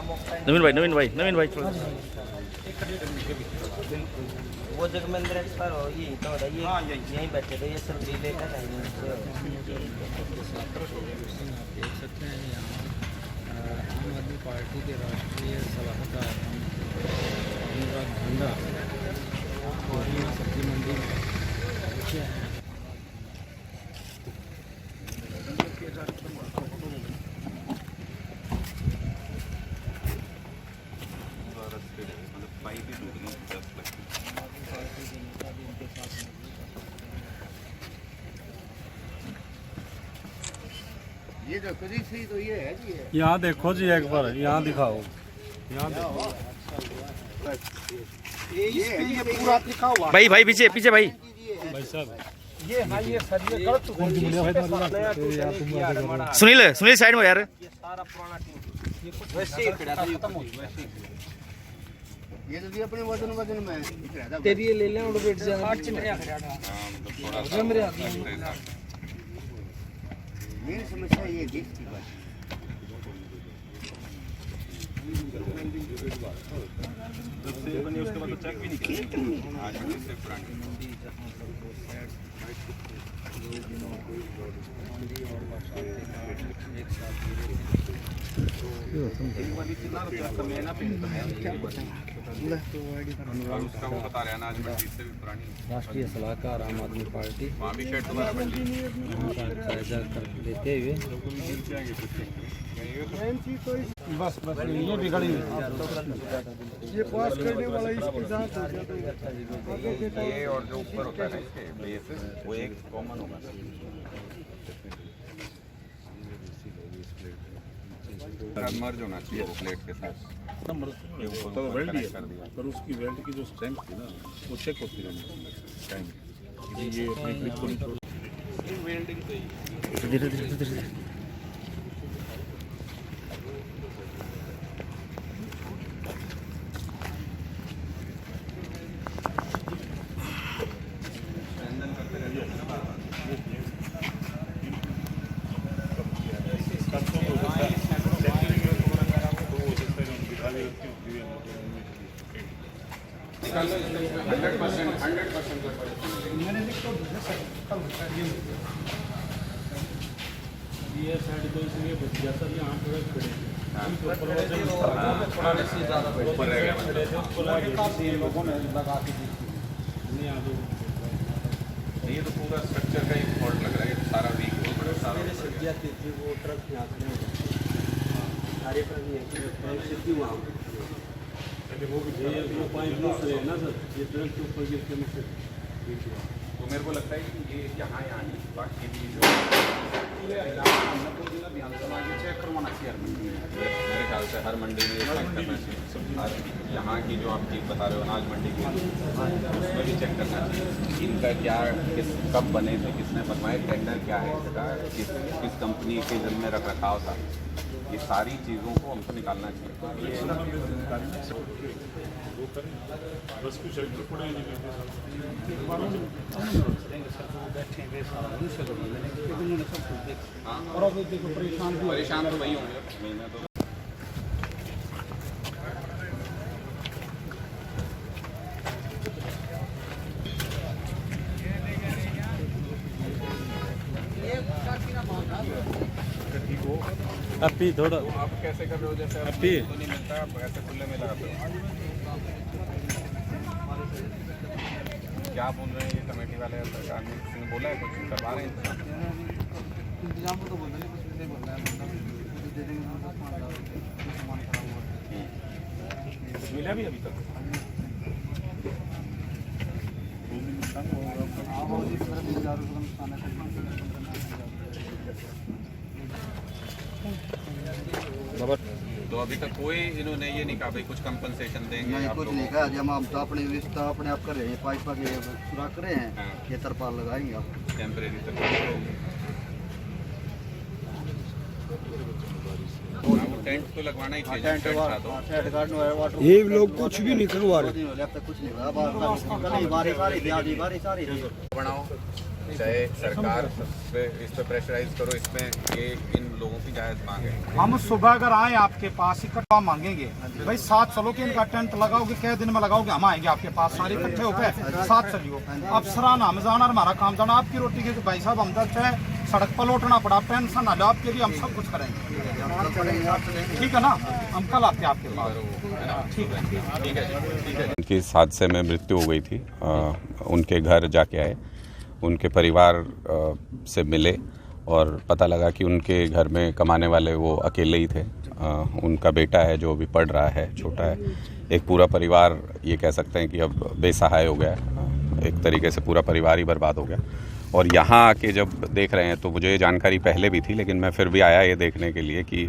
नवीन भाई वो जगमेंद्र एक्सपायर हो ये तो ये यहीं बैठे थे ये सब रीले का देख सकते हैं यहाँ आम आदमी पार्टी के राष्ट्रीय सलाहकार अनुराग ढंडा सब्जी मंडी में पहुँचे हैं। ये जो करी सी तो ये है जी यहाँ देखो जी एक बार यहाँ दिखाओ यहाँ देखो ये पूरा लिखा हुआ भाई पीछे भाई साहब ये हाँ ये सर ये गलत सुनील साइड में यार ये सारा पुराना टीम वैसे ही खड़ा था ये खत्म हो गया वैसे ही ये तो अपने वजन में दिख रहा था तेरी ये ले ले और बैठ जा हाथ चिन्ह खड़ा था मेरे हाथ में मेरी समस्या ये थी जब से बनी उसके बाद तो चेक भी नहीं किया आज से पुरानी एक बार कितना रुपया कमाया ना पे और उसका वो बता रहे हैं ना आज मंडी से भी पुरानी राष्ट्रीय सलाहकार आम आदमी पार्टी वहाँ भी शेड दोबारा मंडी जायजा कर लेते हुए बस ये बिगड़ी ये पास करने वाला इसकी जांच ये और जो ऊपर होता है ना इसके बेस वो एक कॉमन होगा मर्ज होना चाहिए वो प्लेट के साथ तो वेल्ड ही है पर उसकी वेल्ड की जो स्ट्रेंथ थी ना वो चेक होती रहती टाइम ये अपनी ग्रिप को नहीं छोड़ वेल्डिंग तो धीरे ये साइड तो इसलिए बच गया सर यहाँ थोड़ा खड़े ऊपर रह गया लोगों ने लगा के ये तो पूरा स्ट्रक्चर का एक फॉल्ट लग रहा है सारा वीक हो बड़ा सारा सब्जियां थी वो ट्रक यहाँ खड़े हैं सारे पर भी है कि से क्यों वहाँ वो पाइप लूज है ना सर ये ट्रक के ऊपर गिर के मुझसे तो मेरे को लगता है कि ये यहाँ नहीं बाकी भी जो चेक करवाना चाहिए मेरे ख्याल से हर मंडी में चेक करना चाहिए हर यहाँ की जो आप चीज़ बता रहे हो अनाज मंडी की उसमें भी चेक करना चाहिए इनका क्या कब बने थे किसने बनवाए टेंडर क्या है इसका किस कंपनी के जिम्मे रख रखाव था ये सारी चीज़ों को हमको निकालना चाहिए बस कुछ पड़े परेशान तो वही होंगे महीना तो अपी थोड़ा आप कैसे कर रहे हो जैसे अपी तो नहीं मिलता आप ऐसे खुले में लगाते हो क्या बोल रहे हैं ये कमेटी वाले सरकार ने किसी ने बोला है कुछ करवा रहे हैं इंतजाम तो बोल रहे हैं कुछ नहीं बोल रहा है दे देंगे सामान खराब हुआ कुछ मिला भी अभी तक तो अभी तक कोई इन्होंने ये नहीं कहा भाई कुछ कंपनसेशन देंगे नहीं आप कुछ लोगों नहीं कहा जब हम तो अपने रिश्ता अपने आप कर रहे हैं पाइप के सुराख कर रहे हैं हाँ। ये तरपाल लगाएंगे आप को टेम्परेरी तक टेंट तो लगवाना ही चाहिए। टेंट शेड था तो शेड गार्ड वाटर ये लोग कुछ भी नहीं करवा रहे। अब तक कुछ नहीं हुआ। अब बारिश आ रही थी, आज बारिश आ रही थी। बनाओ, चाहे सरकार इस पे प्रेशराइज करो, इसमें ये इन लोगों की जायज मांग है। हम सुबह अगर आए आपके पास इकट्ठा मांगेंगे भाई, साथ चलो कि इनका टेंट लगाओगे, क्या दिन में लगाओगे, हम आएंगे आपके पास सारे इकट्ठे होकर साथ चलियो। अब सराहना हम जाना, हमारा काम जाना, आपकी रोटी के भाई साहब हम दर चाहे सड़क पर लौटना पड़ा, पेंशन आ जाए आपके लिए, हम सब कुछ करेंगे। ठीक है ना, हम कल आते हैं आपके पास। ठीक है। उनकी इस हादसे में मृत्यु हो गई थी। उनके घर जाके आए, उनके परिवार से मिले और पता लगा कि उनके घर में कमाने वाले वो अकेले ही थे। उनका बेटा है जो अभी पढ़ रहा है, छोटा है। एक पूरा परिवार ये कह सकते हैं कि अब बेसहाय हो गया, एक तरीके से पूरा परिवार ही बर्बाद हो गया। और यहाँ आके जब देख रहे हैं तो मुझे ये जानकारी पहले भी थी, लेकिन मैं फिर भी आया ये देखने के लिए कि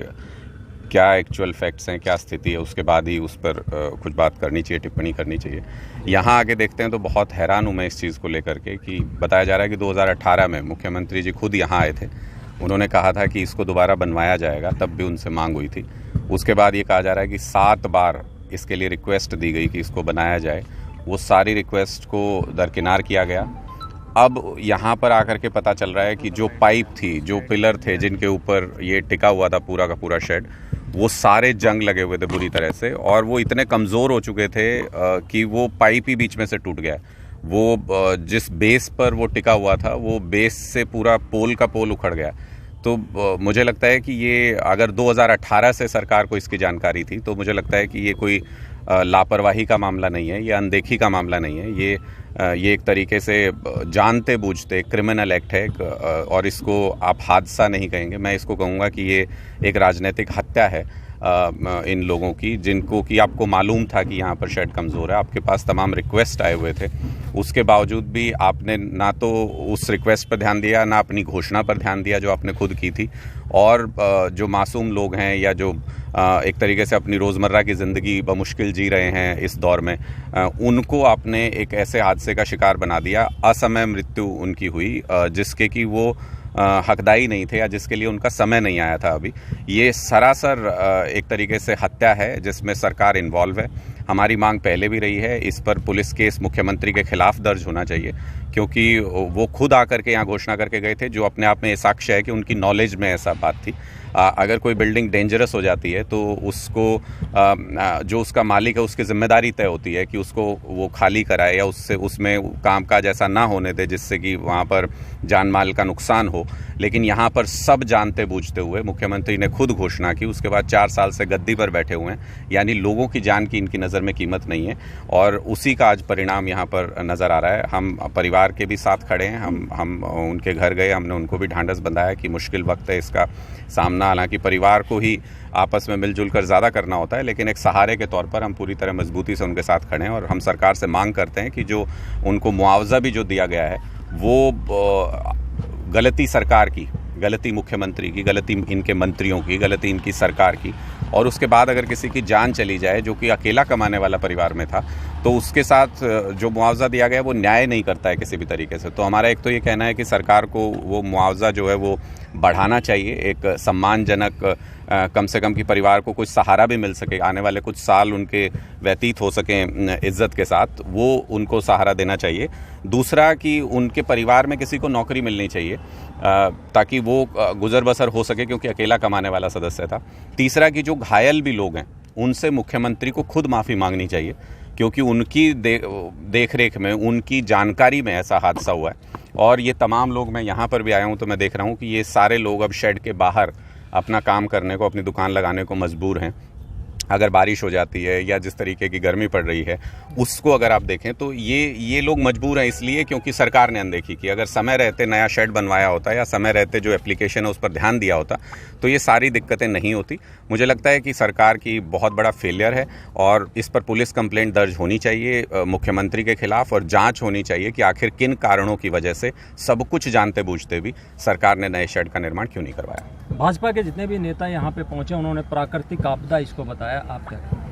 क्या एक्चुअल फैक्ट्स हैं, क्या स्थिति है, उसके बाद ही उस पर कुछ बात करनी चाहिए, टिप्पणी करनी चाहिए। यहाँ आके देखते हैं तो बहुत हैरान हूँ मैं इस चीज़ को लेकर के कि बताया जा रहा है कि 2018 में मुख्यमंत्री जी खुद यहाँ आए थे। उन्होंने कहा था कि इसको दोबारा बनवाया जाएगा, तब भी उनसे मांग हुई थी। उसके बाद ये कहा जा रहा है कि 7 बार इसके लिए रिक्वेस्ट दी गई कि इसको बनाया जाए। वो सारी रिक्वेस्ट को दरकिनार किया गया। अब यहाँ पर आकर के पता चल रहा है कि जो पाइप थी, जो पिलर थे जिनके ऊपर ये टिका हुआ था पूरा का पूरा शेड, वो सारे जंग लगे हुए थे बुरी तरह से, और वो इतने कमज़ोर हो चुके थे कि वो पाइप ही बीच में से टूट गया। वो जिस बेस पर वो टिका हुआ था, वो बेस से पूरा पोल का पोल उखड़ गया। तो मुझे लगता है कि ये अगर 2018 से सरकार को इसकी जानकारी थी तो मुझे लगता है कि ये कोई लापरवाही का मामला नहीं है, ये अनदेखी का मामला नहीं है, ये एक तरीके से जानते बूझते क्रिमिनल एक्ट है। और इसको आप हादसा नहीं कहेंगे, मैं इसको कहूँगा कि ये एक राजनीतिक हत्या है इन लोगों की, जिनको कि आपको मालूम था कि यहाँ पर शेड कमज़ोर है, आपके पास तमाम रिक्वेस्ट आए हुए थे, उसके बावजूद भी आपने ना तो उस रिक्वेस्ट पर ध्यान दिया, ना अपनी घोषणा पर ध्यान दिया जो आपने खुद की थी। और जो मासूम लोग हैं या जो एक तरीके से अपनी रोज़मर्रा की ज़िंदगी बमुश्किल जी रहे हैं इस दौर में, उनको आपने एक ऐसे हादसे का शिकार बना दिया। असमय मृत्यु उनकी हुई जिसके कि वो हकदारी नहीं थे या जिसके लिए उनका समय नहीं आया था अभी। ये सरासर एक तरीके से हत्या है जिसमें सरकार इन्वॉल्व है। हमारी मांग पहले भी रही है, इस पर पुलिस केस मुख्यमंत्री के खिलाफ दर्ज होना चाहिए, क्योंकि वो खुद आकर के यहाँ घोषणा करके गए थे, जो अपने आप में साक्ष्य है कि उनकी नॉलेज में ऐसा बात थी। अगर कोई बिल्डिंग डेंजरस हो जाती है तो उसको जो उसका मालिक है उसकी जिम्मेदारी तय होती है कि उसको वो खाली कराए या उसमें कामकाज ऐसा ना होने दे जिससे कि वहाँ पर जान माल का नुकसान हो। लेकिन यहाँ पर सब जानते बूझते हुए मुख्यमंत्री ने खुद घोषणा की, उसके बाद 4 साल से गद्दी पर बैठे हुए हैं, यानी लोगों की जान की इनकी नज़र में कीमत नहीं है। और उसी का आज परिणाम यहाँ पर नज़र आ रहा है। हम परिवार के भी साथ खड़े हैं, हम उनके घर गए, हमने उनको भी ढांढस बंधाया कि मुश्किल वक्त है इसका सामना, हालांकि परिवार को ही आपस में मिलजुल कर ज़्यादा करना होता है, लेकिन एक सहारे के तौर पर हम पूरी तरह मजबूती से उनके साथ खड़े हैं। और हम सरकार से मांग करते हैं कि जो उनको मुआवजा भी जो दिया गया है वो गलती सरकार की, गलती मुख्यमंत्री की, गलती इनके मंत्रियों की, गलती इनकी सरकार की, और उसके बाद अगर किसी की जान चली जाए जो कि अकेला कमाने वाला परिवार में था, तो उसके साथ जो मुआवजा दिया गया वो न्याय नहीं करता है किसी भी तरीके से। तो हमारा एक तो ये कहना है कि सरकार को वो मुआवजा जो है वो बढ़ाना चाहिए, एक सम्मानजनक कम से कम कि परिवार को कुछ सहारा भी मिल सके, आने वाले कुछ साल उनके व्यतीत हो सकें इज्जत के साथ, वो उनको सहारा देना चाहिए। दूसरा कि उनके परिवार में किसी को नौकरी मिलनी चाहिए ताकि वो गुजर बसर हो सके, क्योंकि अकेला कमाने वाला सदस्य था। तीसरा कि जो घायल भी लोग हैं उनसे मुख्यमंत्री को खुद माफ़ी मांगनी चाहिए, क्योंकि उनकी देख रेख में, उनकी जानकारी में ऐसा हादसा हुआ है। और ये तमाम लोग, मैं यहाँ पर भी आया हूँ तो मैं देख रहा हूँ कि ये सारे लोग अब शेड के बाहर अपना काम करने को, अपनी दुकान लगाने को मजबूर हैं। अगर बारिश हो जाती है या जिस तरीके की गर्मी पड़ रही है उसको अगर आप देखें तो ये लोग मजबूर हैं इसलिए क्योंकि सरकार ने अनदेखी की। अगर समय रहते नया शेड बनवाया होता या समय रहते जो एप्लीकेशन है उस पर ध्यान दिया होता तो ये सारी दिक्कतें नहीं होती। मुझे लगता है कि सरकार की बहुत बड़ा फेलियर है और इस पर पुलिस कंप्लेंट दर्ज होनी चाहिए मुख्यमंत्री के खिलाफ, और जांच होनी चाहिए कि आखिर किन कारणों की वजह से सब कुछ जानते बूझते भी सरकार ने नए शेड का निर्माण क्यों नहीं करवाया। भाजपा के जितने भी नेता यहाँ पे पहुंचे उन्होंने प्राकृतिक आपदा इसको बताया, आप क्या कहेंगे?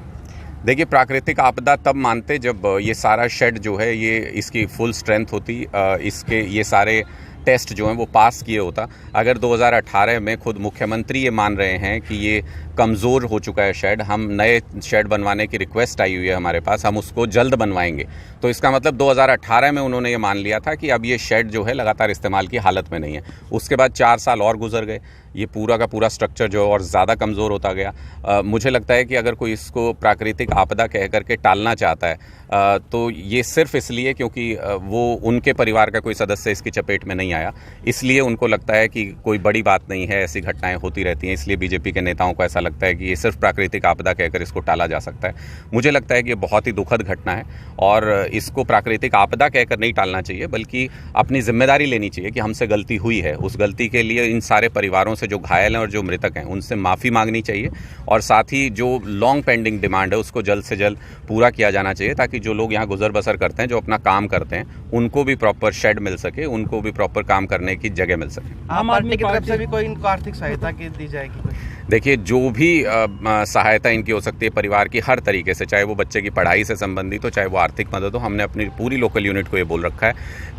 देखिए, प्राकृतिक आपदा तब मानते जब ये सारा शेड जो है ये इसकी फुल स्ट्रेंथ होती, इसके ये सारे टेस्ट जो हैं वो पास किए होता। अगर 2018 में खुद मुख्यमंत्री ये मान रहे हैं कि ये कमज़ोर हो चुका है शेड, हम नए शेड बनवाने की रिक्वेस्ट आई हुई है हमारे पास, हम उसको जल्द बनवाएंगे, तो इसका मतलब 2018 में उन्होंने ये मान लिया था कि अब ये शेड जो है लगातार इस्तेमाल की हालत में नहीं है। उसके बाद 4 साल और गुजर गए, ये पूरा का पूरा स्ट्रक्चर जो है और ज़्यादा कमज़ोर होता गया। मुझे लगता है कि अगर कोई इसको प्राकृतिक आपदा कह करके टालना चाहता है तो ये सिर्फ इसलिए क्योंकि वो उनके परिवार का कोई सदस्य इसकी चपेट में नहीं आया, इसलिए उनको लगता है कि कोई बड़ी बात नहीं है, ऐसी घटनाएं होती रहती हैं, इसलिए बीजेपी के नेताओं को ऐसा लगता है कि ये सिर्फ प्राकृतिक आपदा कहकर इसको टाला जा सकता है। मुझे लगता है कि ये बहुत ही दुखद घटना है और इसको प्राकृतिक आपदा कहकर नहीं टालना चाहिए, बल्कि अपनी जिम्मेदारी लेनी चाहिए कि हमसे गलती हुई है, उस गलती के लिए इन सारे परिवारों से जो घायल हैं और जो मृतक हैं उनसे माफ़ी मांगनी चाहिए, और साथ ही जो लॉन्ग पेंडिंग डिमांड है उसको जल्द से जल्द पूरा किया जाना चाहिए, ताकि जो लोग यहाँ गुजर बसर करते हैं, जो अपना काम करते हैं, उनको भी प्रॉपर शेड मिल सके, उनको भी प्रॉपर काम करने की जगह मिल सके। आम आदमी की तरफ से भी कोई इनको आर्थिक सहायता की दी जाएगी? देखिए, जो भी सहायता इनकी हो सकती है परिवार की, हर तरीके से, चाहे वो बच्चे की पढ़ाई से संबंधित हो, चाहे वो आर्थिक मदद हो, हमने अपनी पूरी लोकल यूनिट को ये बोल रखा है।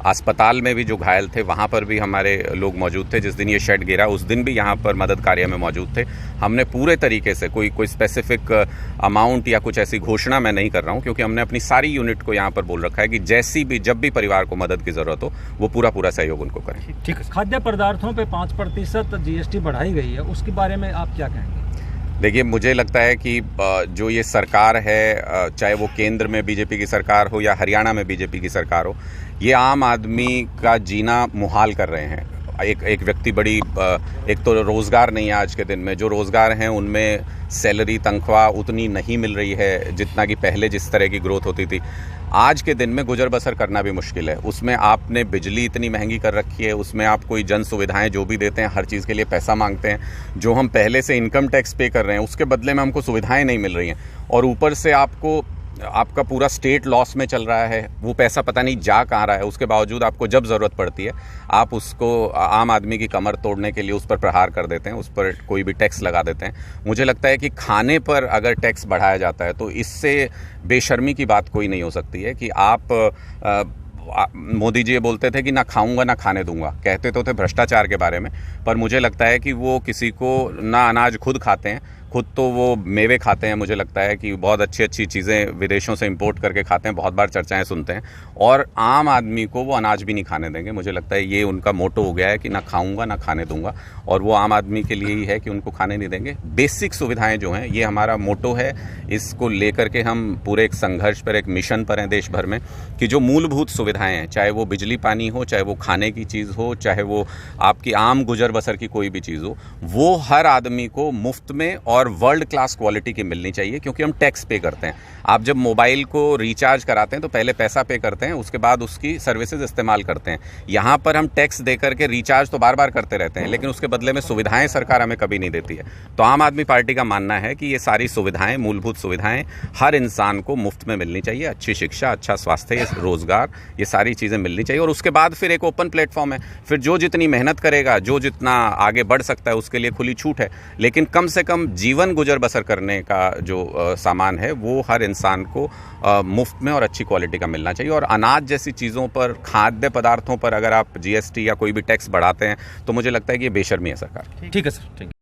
अस्पताल में भी जो घायल थे वहाँ पर भी हमारे लोग मौजूद थे, जिस दिन ये शेड गिरा उस दिन भी यहाँ पर मदद कार्य में मौजूद थे। हमने पूरे तरीके से कोई स्पेसिफिक अमाउंट या कुछ ऐसी घोषणा मैं नहीं कर रहा हूँ, क्योंकि हमने अपनी सारी यूनिट को यहाँ पर बोल रखा है कि जब भी परिवार को मदद की ज़रूरत हो वो पूरा सहयोग उनको करें। ठीक है। खाद्य पदार्थों पे 5% GST बढ़ाई गई है, उसके बारे में आप क्या कहेंगे? देखिए, मुझे लगता है कि जो ये सरकार है, चाहे वो केंद्र में बीजेपी की सरकार हो या हरियाणा में बीजेपी की सरकार हो, ये आम आदमी का जीना मुहाल कर रहे हैं। एक व्यक्ति एक तो रोज़गार नहीं है आज के दिन में, जो रोज़गार हैं उनमें सैलरी तनख्वाह उतनी नहीं मिल रही है जितना कि पहले जिस तरह की ग्रोथ होती थी। आज के दिन में गुजर बसर करना भी मुश्किल है। उसमें आपने बिजली इतनी महंगी कर रखी है, उसमें आप कोई जन सुविधाएं जो भी देते हैं हर चीज़ के लिए पैसा मांगते हैं। जो हम पहले से इनकम टैक्स पे कर रहे हैं उसके बदले में हमको सुविधाएं नहीं मिल रही हैं, और ऊपर से आपका पूरा स्टेट लॉस में चल रहा है, वो पैसा पता नहीं जा कहाँ रहा है। उसके बावजूद आपको जब ज़रूरत पड़ती है आप उसको आम आदमी की कमर तोड़ने के लिए उस पर प्रहार कर देते हैं, उस पर कोई भी टैक्स लगा देते हैं। मुझे लगता है कि खाने पर अगर टैक्स बढ़ाया जाता है तो इससे बेशर्मी की बात कोई नहीं हो सकती है कि मोदी जी ये बोलते थे कि ना खाऊंगा ना खाने दूंगा, कहते तो थे भ्रष्टाचार के बारे में, पर मुझे लगता है कि वो किसी को ना अनाज खुद खाते हैं, खुद तो वो मेवे खाते हैं। मुझे लगता है कि बहुत अच्छी चीज़ें विदेशों से इंपोर्ट करके खाते हैं, बहुत बार चर्चाएं सुनते हैं, और आम आदमी को वो अनाज भी नहीं खाने देंगे। मुझे लगता है ये उनका मोटो हो गया है कि ना खाऊंगा ना खाने दूंगा, और वो आम आदमी के लिए ही है कि उनको खाने नहीं देंगे। बेसिक सुविधाएं जो हैं, ये हमारा मोटो है, इसको लेकर के हम पूरे एक संघर्ष पर, एक मिशन पर हैं देश भर में, कि जो मूलभूत सुविधाएं हैं, चाहे वो बिजली पानी हो, चाहे वो खाने की चीज़ हो, चाहे वो आपकी आम गुजर बसर की कोई भी चीज़ हो, वो हर आदमी को मुफ्त में और वर्ल्ड क्लास क्वालिटी की मिलनी चाहिए। क्योंकि हम टैक्स पे करते हैं, आप जब मोबाइल को रिचार्ज कराते हैं तो पहले पैसा पे करते हैं, उसके बाद उसकी सर्विसेज इस्तेमाल करते हैं। यहाँ पर हम टैक्स दे करके रिचार्ज तो बार बार करते रहते हैं, लेकिन उसके बदले में सुविधाएं सरकार हमें कभी नहीं देती है। तो आम आदमी पार्टी का मानना है कि ये सारी सुविधाएं, मूलभूत सुविधाएं हर इंसान को मुफ्त में मिलनी चाहिए। अच्छी शिक्षा, अच्छा स्वास्थ्य, रोजगार, ये सारी चीज़ें मिलनी चाहिए। और उसके बाद फिर एक ओपन प्लेटफॉर्म है, फिर जो जितनी मेहनत करेगा, जो जितना आगे बढ़ सकता है, उसके लिए खुली छूट है। लेकिन कम से कम जीवन गुजर बसर करने का जो सामान है वो हर इंसान को मुफ्त में और अच्छी क्वालिटी का मिलना चाहिए। और अनाज जैसी चीज़ों पर, खाद्य पदार्थों पर अगर आप GST या कोई भी टैक्स बढ़ाते हैं तो मुझे लगता है कि ये बेशर्मी है सरकार। ठीक है सर, ठीक है।